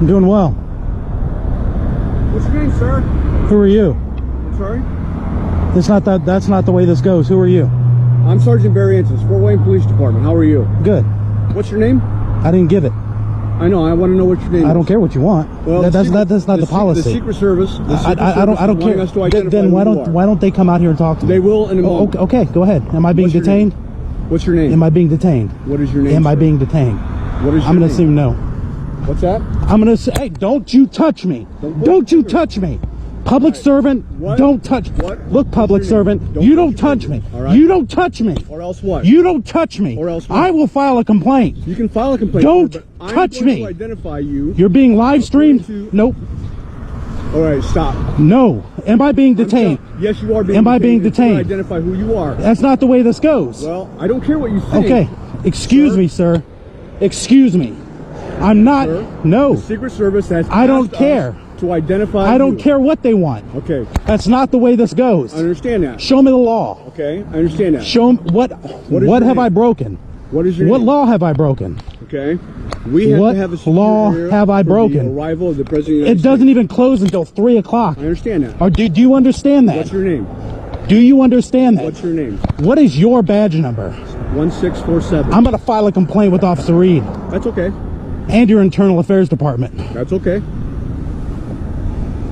I'm doing well. What's your name, sir? Who are you? I'm sorry? That's not the way this goes. Who are you? I'm Sergeant Barry Ensign, Fort Wayne Police Department. How are you? Good. What's your name? I didn't give it. I know. I want to know what your name is. I don't care what you want. Well, that's not the policy. The Secret Service. I don't care. Us to identify then who you are. why don't they come out here and talk to me? They will in a moment. Okay, go ahead. Am I being What's your detained? name? What's your name? Am I being detained? What is your name? Am I sir? being detained? What is your I'm gonna name? assume no. What's that? I'm gonna say, hey, don't you touch me. Don't you touch me. Public servant, What? don't touch. What? Look, public What's your name? servant, Don't you touch don't touch me. me. All right. You don't touch me. Or else what? You don't touch me. Or else what? I will file a complaint. You can file a complaint. Don't but I'm touch going me. To identify you. You're being live streamed? According to- Nope. All right, stop. No. Am I being detained? Yes, you are being Am detained. I being Until detained? I identify who you are. That's not the way this goes. Well, I don't care what you think. Okay. Excuse Sir? me, sir. Excuse me. I'm not. Sir, No. The Secret Service has I don't asked us care. to identify I don't you. care what they want. Okay, That's not the way this goes. I understand that. Show me the law. Okay, I understand that. Show me what your have name? I broken? What is your What name? law have I broken? Okay, we have What to have a security law here have I for broken? The arrival of the President of the United It doesn't States. even close until 3 o'clock. I understand that. Or do you understand that? What's your name? Do you understand that? What's your name? What is your badge number? 1647. I'm going to file a complaint with Officer Reed That's okay. and your Internal Affairs Department. That's okay.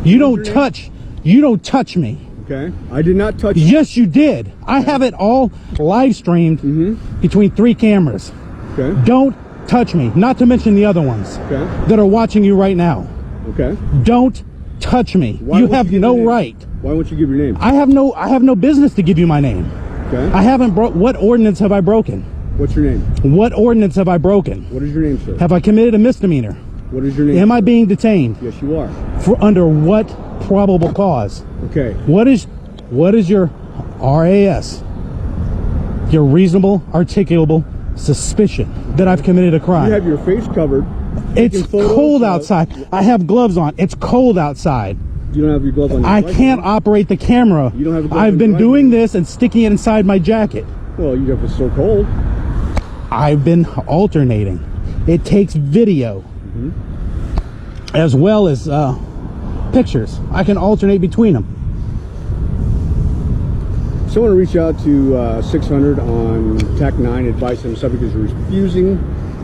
You don't your name? touch. You don't touch me. Okay, I did not touch you. Yes, you did. I have it all live streamed between 3 cameras. Okay, Don't touch me. Not to mention the other ones okay, that are watching you right now. okay. Don't touch me. Why You won't have give your no name? right. Why won't you give your name? I have no business to give you my name. Okay. I haven't what ordinance have I broken? What's your name? What ordinance have I broken? What is your name, sir? Have I committed a misdemeanor? What is your name? Am I sir? being detained Yes, you are. for under what probable cause? Okay. What is your RAS? Your reasonable articulable suspicion that I've committed a crime. You have your face covered. It's taking photos cold of- outside. I have gloves on. It's cold outside. You don't have your glove on. I can't operate the camera. You don't have a glove I've on been your right doing hand. this and sticking it inside my jacket. Well, you have it's so cold. I've been alternating. It takes video as well as pictures. I can alternate between them. Someone reach out to 600 on TAC 9. Advice on the subject is refusing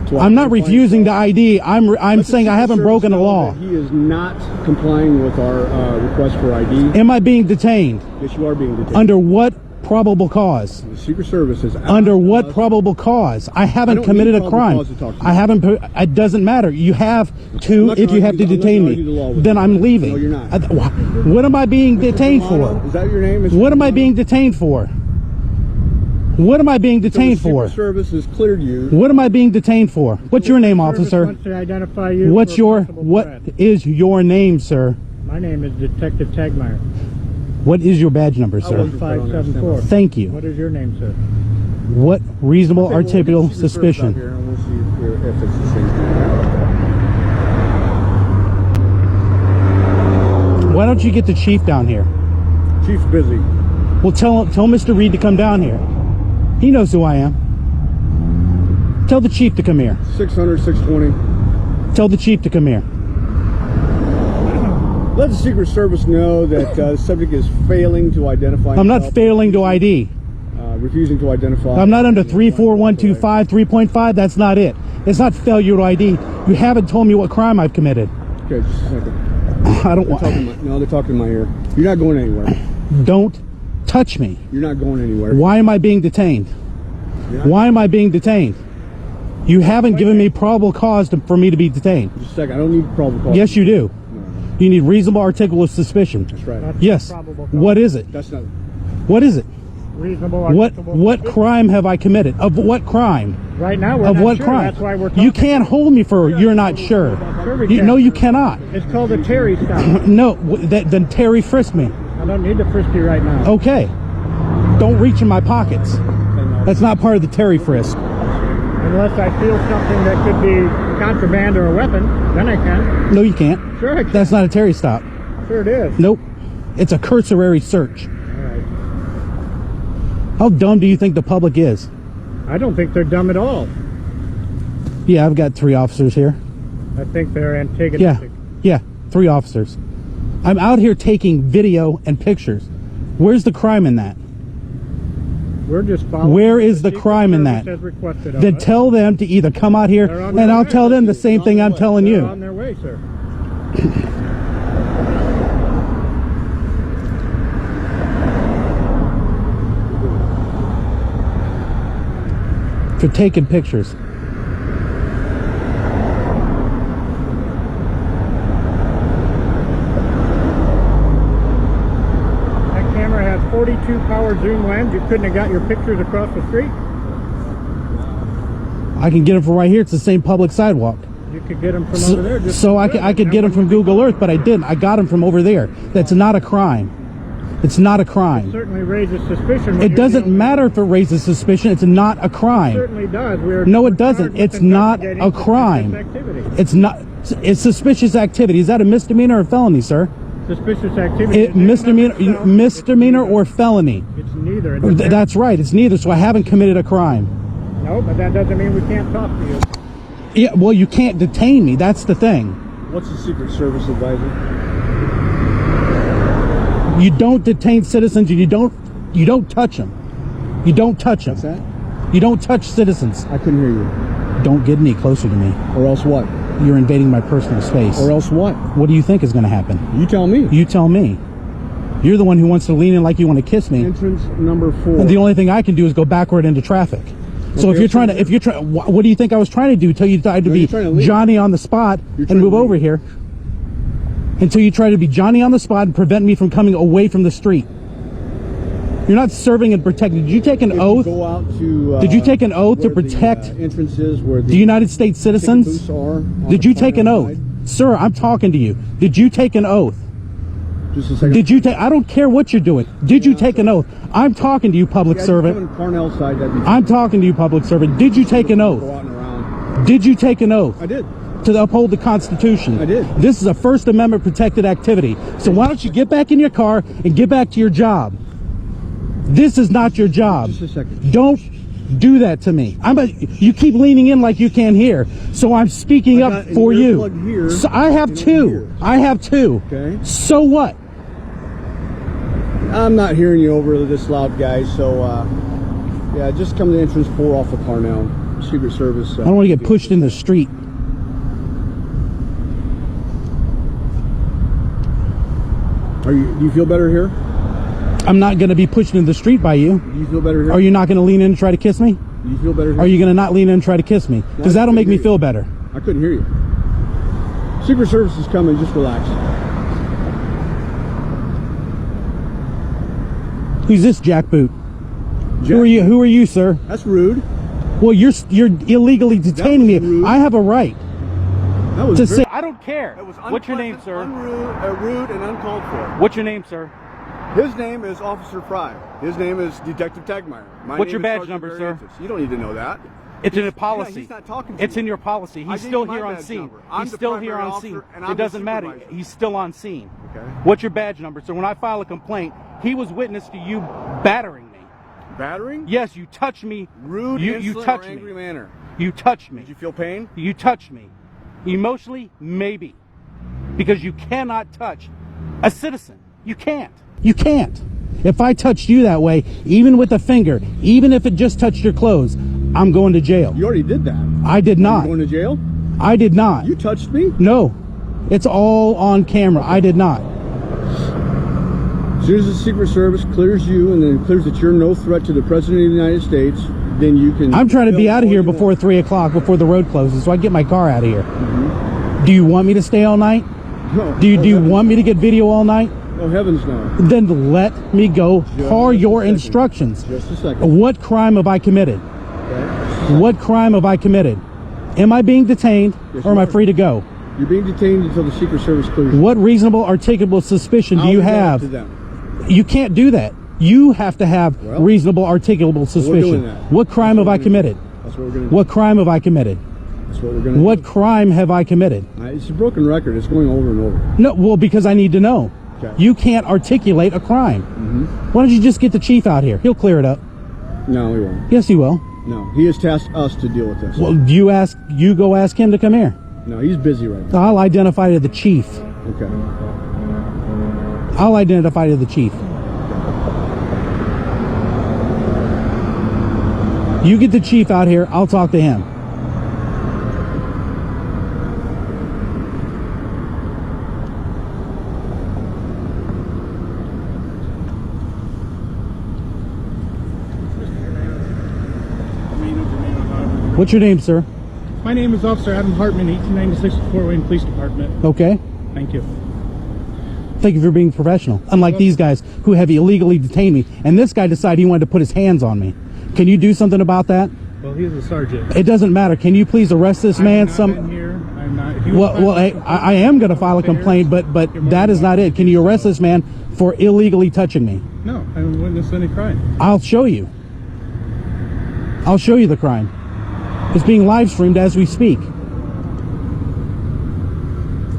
to. I'm not identify refusing the himself. ID. I'm Let the saying I Secret haven't Service broken a know law. that He is not complying with our request for ID. Am I being detained? Yes, you are being detained. Under what probable cause? The Secret Service is Under what probable cause? I haven't don't committed need a probable crime. cause to talk to you. I haven't. It doesn't matter. You have I'm to. not If gonna you have to argue- I'm not detain gonna me, argue the law with then you. I'm leaving. No, you're not. What am I being detained Romano, for? Is that your name? Mr. What am I Romano? being detained for? What am I being So detained the for? Secret Service has cleared you. What am I being detained for? What's your name, Service officer? wants to identify you What's for a your possible what threat. is your name, sir? My name is Detective Tagmeyer. What is your badge number, sir? 1574. Thank you. What is your name, sir? What reasonable Okay, well, we'll get the articulable Secret Service out suspicion? here and we'll see if it's the same thing. Why don't you get the chief down here? Chief's busy. Well, tell Mr. Reed to come down here. He knows who I am. Tell the chief to come here. 600, 620. Tell the chief to come here. Let the Secret Service know that the subject is failing to identify. I'm not himself, failing to ID. refusing to identify. I'm not under 34125 3.5. That's not it. It's not failure to ID. You haven't told me what crime I've committed. Okay, just a second. I don't want. No, they're talking in my ear. You're not going anywhere. Don't touch me. You're not going anywhere. Why am I being detained? You're not- Why am I being detained? You haven't given me probable cause for me to be detained. Just a second. I don't need probable cause. Yes, you do. You need reasonable articulable suspicion. That's right. That's Yes. probable cause. What is it? That's not. What is it? Reasonable. What articulable- crime have I committed? Of what crime? Right now, we're Of not what sure. crime? That's why we're talking. You can't hold me for you're not sure. Sure we No, can. you cannot. It's called a Terry stop. No, then Terry frisk me. I don't need to frisk you right now. Okay. Don't reach in my pockets. That's not part of the Terry frisk. Unless I feel something that could be contraband or a weapon, then I can. No, you can't. Sure I can. That's not a Terry stop. Sure it is. Nope. It's a cursory search. All right. How dumb do you think the public is? I don't think they're dumb at all. Yeah, I've got 3 officers here. I think they're Yeah, antagonistic. yeah, 3 officers. I'm out here taking video and pictures. Where's the crime in that? We're just following. Where is what the Secret crime in Service that? has requested of Then us. tell them to either come out here, They're on and their I'll way. tell them the same thing I'm telling They're you. on their way, sir. For taking pictures. That camera has 42 power zoom lens. You couldn't have got your pictures across the street. I can get them from right here. It's the same public sidewalk. You could get them from over there. Just So I could get them from Google Earth, but I didn't. I got them from over there. That's not a crime. It's not a crime. Certainly raises suspicion. when It you're doesn't dealing- matter if it raises suspicion. It's not a It crime. certainly does. We're No, it we're doesn't. charged with It's not investigating a crime. suspicious activity. It's not. It's suspicious activity. Is that a misdemeanor or felony, sir? Suspicious activity. It, misdemeanor or felony? It's neither. It depends. That's right. It's neither. So I haven't committed a crime. No, but that doesn't mean we can't talk to you. Yeah. Well, you can't detain me. That's the thing. What's the Secret Service advising? You don't detain citizens. And you don't touch them. You don't touch them. What's that? You don't touch citizens. I couldn't hear you. Don't get any closer to me. Or else what? You're invading my personal space. Or else what? What do you think is going to happen? You tell me. You tell me. You're the one who wants to lean in like you want to kiss me. Entrance number 4. And the only thing I can do is go backward into traffic. So if you're trying to, what do you think I was trying to do? Till you tried to No, be you're trying to leave. Johnny on the spot You're and trying to move over leave. here. Until you try to be Johnny on the spot and prevent me from coming away from the street. You're not serving and protecting. Did you take an oath? Go out to, Did you take an oath to where protect the, entrances where the United States ticket citizens? booths are on Did the you take an far oath? side? Sir, I'm talking to you. Did you take an oath? Just a second. Did you take, I don't care what you're doing. Did you take an oth? I'm talking to you, public Yeah, servant. coming Parnell side, that'd be I'm talking to you, public servant. Did you take an Go oath? out and around. Did you take an oath? I did. To uphold the Constitution. I did. This is a First Amendment protected activity. So why don't you get back in your car and get back to your job? This is not your job. Just a second. Don't do that to me. You keep leaning in like you can't hear. So I'm speaking I up got an for you. earplug here So I have and two. here. I have two. Okay. So what? I'm not hearing you over this loud, guys. So, yeah, just come to entrance 4 off of Parnell. Secret Service. I don't want to get pushed in the street. Do you feel better here? I'm not going to be pushed in the street by you. Do you feel better here? Are you not going to lean in and try to kiss me? Do you feel better here? Are you going to not lean in and try to kiss me? Because that'll make me feel better. I couldn't hear you. Secret Service is coming. Just relax. Who's this jackboot? Jack, Who are you? Who are you, sir? That's rude. Well, you're illegally detaining me. rude. I have a right That was to very, say. I don't care. that was What's your name, unpleasant, sir? rude and uncalled for. What's your name, sir? His name is Officer Fry. His name is Detective Tagmeyer. My What's name your is badge Sergeant number, Barry sir? Antis. You don't need to know that. It's in a Yeah, policy. he's not talking to It's you. in your policy. I He's gave still you my here on badge scene. number. I'm He's the still here primary on officer, scene. and I'm It the doesn't matter. supervisor. He's still on scene. Okay. What's your badge number? So when I file a complaint, he was witness to you battering me. Battering? Yes, you touched me. Rude, You insolent, touched or angry me. manner. You touched me. Did you feel pain? You touched me. Emotionally, maybe. Because you cannot touch a citizen. You can't. You can't. If I touched you that way, even with a finger, even if it just touched your clothes, I'm going to jail. You already did that. I did You not. going to jail? I did not. You touched me? No. It's all on camera. I did not. As soon as the Secret Service clears you and then clears that you're no threat to the President of the United States, then you can... I'm trying to be film out of all here you before want. 3 o'clock, before the road closes, so I can get my car out of here. Do you want me to stay all night? No. Do you heavens want me to get video all night? no. Oh, heavens no. Then let me go per Just your a second. instructions. Just a second. What crime have I committed? Okay. What crime have I committed? Am I being detained Yes, or am you I are. free to go? You're being detained until the Secret Service clears you. What reasonable articulable suspicion do I'll you leave that up have? to them. You can't do that. You have to have Well, reasonable articulable suspicion. doing that. What crime That's have what I we're gonna committed? That's what we're going to What crime have I committed? That's what we're going to What crime have I committed? It's a broken record. It's going over and over. No, well, because I need to know. Okay. You can't articulate a crime. Why don't you just get the chief out here? He'll clear it up. No, he won't. Yes, he will. No. He has tasked us to deal with this. Well, you go ask him to come here. No, he's busy right now. I'll identify to the chief. Okay. I'll identify to the chief. You get the chief out here, I'll talk to him. What's your name, sir? My name is Officer Adam Hartman, 1896 Fort Wayne Police Department. Okay. Thank you. Thank you for being professional. Unlike these guys who have illegally detained me. And this guy decided he wanted to put his hands on me. Can you do something about that? Well, he's a sergeant. It doesn't matter. Can you please arrest this man? I'm not. If you Well, I am going to file a complaint, but that is not it. Can you arrest this man for illegally touching me? No, I haven't witnessed any crime. I'll show you. I'll show you the crime. It's being live streamed as we speak.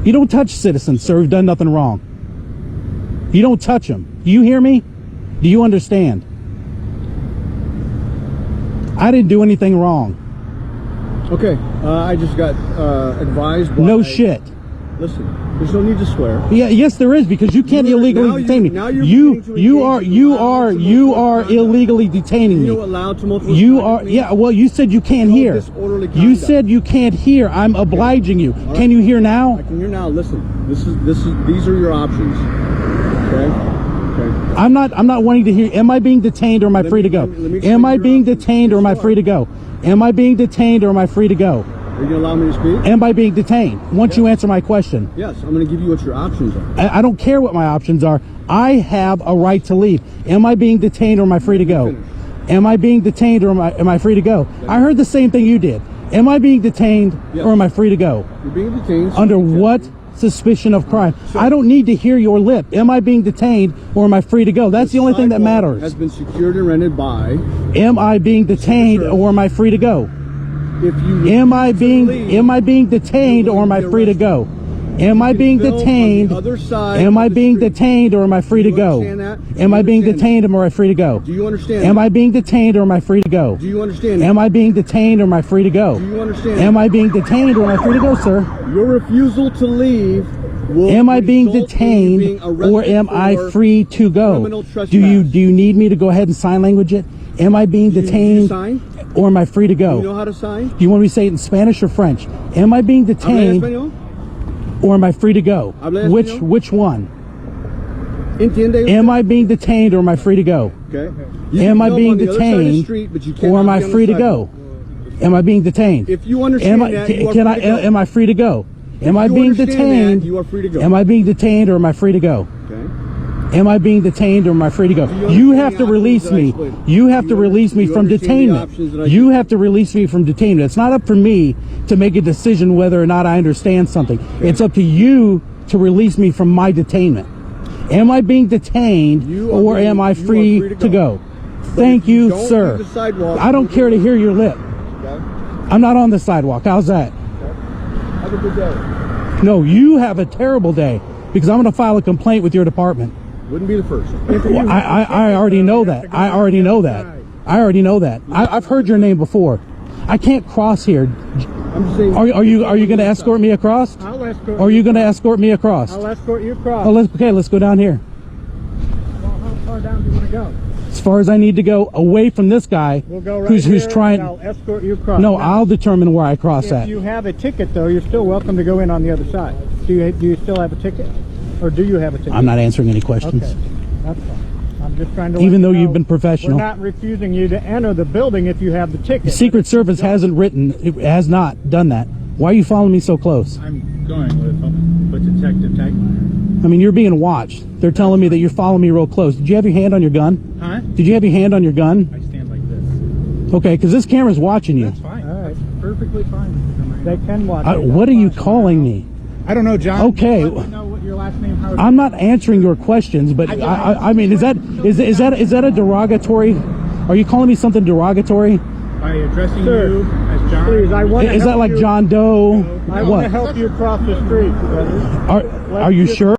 You don't touch citizens, sir, who've done nothing wrong. You don't touch them. Do you hear me? Do you understand? I didn't do anything wrong. Okay. I just got advised. No shit. Listen, there's no need to swear. Yeah, yes, there is, because you can't illegally detain me. You are illegally detaining me. You allow tumultuous You are, yeah. Well, you said you can't hear. disorderly You conduct. said you can't hear. I'm obliging you. Can you hear I now? can hear now. Listen, these are your options. Okay. Okay. I'm not wanting to hear. Am I being detained or am I free to go? let me Am I explain being your detained or am I free to go? Am I being detained or am I free to go? Are you gonna allow me to speak? Am I being detained? Once you answer my question. Yes, I'm gonna give you what your options are. I don't care what my options are. I have a right to leave. Am I being detained or am I free to go? Am I being detained or am I free to go? I heard the same thing you did. Am I being detained or am I free to go? You're being detained. Under what suspicion of crime? I don't need to hear your lip. Am I being detained or am I free to go? That's the only thing that Sidewalk matters. Has been secured and rented by. Am I being detained or am I free to go? If you Am I being detained or am I free to go? Am I being detained? Am I being detained or am I free to go? Am I being detained or am I free to go? Do you understand? Am I being detained or am I free to go? Do you understand? Am I being detained or am I free to go? Do you understand? Am I being detained or am I free to go, sir? Your refusal to leave will Am I being result in you detained being arrested or am I for free to criminal go? trespass. Do you need me to go ahead and sign language it? Am I being Do you detained sign? or am I free to go? You know how to sign? Do you want me to say it in Spanish or French? Am I being Habla detained español? or am I free to go? Habla español? Which one? Entiende? Am I being detained or am I free to go? Okay. You Am can I go being on the other side of the detained street, but you or cannot am I be on the free to sidewalk. go? Am I being detained? If you understand that, you are can free I to go. am I free to go? Am I you being understand detained? that, you are free to go. Am I being detained or am I free to go? Okay. Am I being detained or am I free to go? you You understand have the to options release that I me. explained? You have Do to you release me you from understand the options that I detainment. You explained? have to release me from detainment. It's not up for me to make a decision whether or not I understand something. It's up to you to release me from my detainment. Am I being detained or am I free to go? Thank if you you, don't sir. leave the sidewalk, I don't care to hear your lip. Okay. I'm not on the sidewalk. How's that? Have a good day. No, you have a terrible day because I'm going to file a complaint with your department. Wouldn't be the first. Well, I already know that. I already know that. I already know that. I've heard your name before. I can't cross here. I'm just saying. Are you going to escort me across? I'll escort. Or are you going to escort me across? I'll escort you across. Oh, let's go down here. Well, how far down do you want to go? As far as I need to go, away from this guy We'll go right who's here, trying. and I'll escort you across. No, Now, I'll determine where I cross If at. you have a ticket, though, you're still welcome to go in on the other side. Do you still have a ticket, or do you have a ticket? I'm not answering any questions. Okay, that's fine. I'm just trying to. Even let you though you've know been professional. we're not refusing you to enter the building if you have the ticket. The Secret Service it has not done that. Why are you following me so close? I'm going with Detective Tagmeyer. I mean, you're being watched. They're telling me that you're following me real close. Did you have your hand on your gun? Huh? Did you have your hand on your gun? I stand like this. Okay, because this camera's watching you. That's fine. All right. That's perfectly fine. They can watch. What are you calling me? I don't know, John. Okay. Let me know what your last name. How I'm not answering your questions, but I mean, is that a derogatory? Are you calling me something derogatory? By addressing you as John. Please, I want. Is that like John Doe? I want to What? help you cross the street, brother. Are you sure?